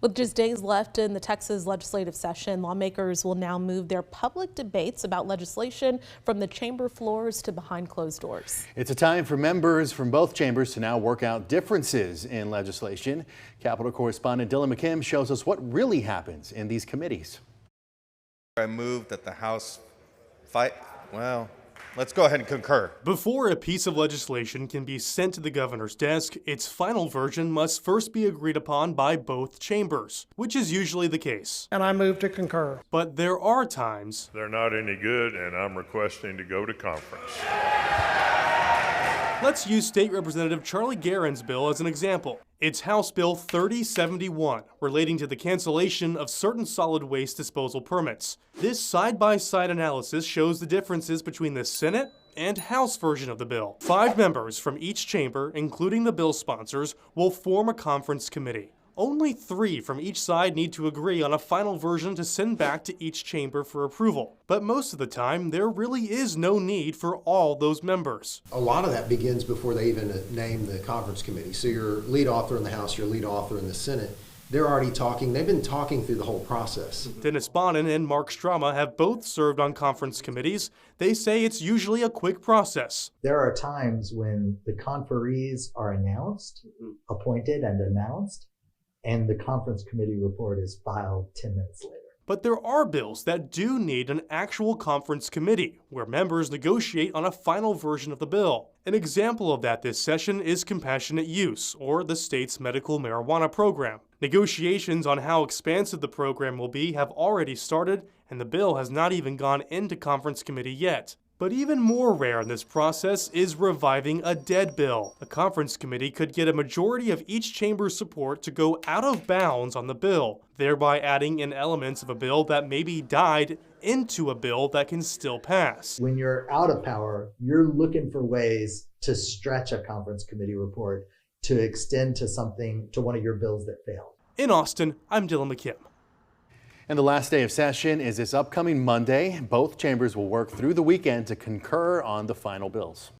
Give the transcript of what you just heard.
With just days left in the Texas legislative session, lawmakers will now move their public debates about legislation from the chamber floors to behind closed doors. It's a time for members from both chambers to now work out differences in legislation. Capitol correspondent Dylan McKim shows us what really happens in these committees. I move that the House let's go ahead and concur. Before a piece of legislation can be sent to the governor's desk, its final version must first be agreed upon by both chambers, which is usually the case. And I move to concur. But there are times they're not any good, and I'm requesting to go to conference. Let's use State Representative Charlie Guerin's bill as an example. It's House Bill 3071, relating to the cancellation of certain solid waste disposal permits. This side-by-side analysis shows the differences between the Senate and House version of the bill. 5 members from each chamber, including the bill sponsors, will form a conference committee. Only 3 from each side need to agree on a final version to send back to each chamber for approval. But most of the time, there really is no need for all those members. A lot of that begins before they even name the conference committee. So your lead author in the House, your lead author in the Senate, they're already talking. They've been talking through the whole process. Dennis Bonin and Mark Strama have both served on conference committees. They say it's usually a quick process. There are times when the conferees are announced, appointed and announced, and the conference committee report is filed 10 minutes later. But there are bills that do need an actual conference committee, where members negotiate on a final version of the bill. An example of that this session is compassionate use, or the state's medical marijuana program. Negotiations on how expansive the program will be have already started, and the bill has not even gone into conference committee yet. But even more rare in this process is reviving a dead bill. A conference committee could get a majority of each chamber's support to go out of bounds on the bill, thereby adding in elements of a bill that maybe died into a bill that can still pass. When you're out of power, you're looking for ways to stretch a conference committee report to extend to one of your bills that failed. In Austin, I'm Dylan McKim. And the last day of session is this upcoming Monday. Both chambers will work through the weekend to concur on the final bills.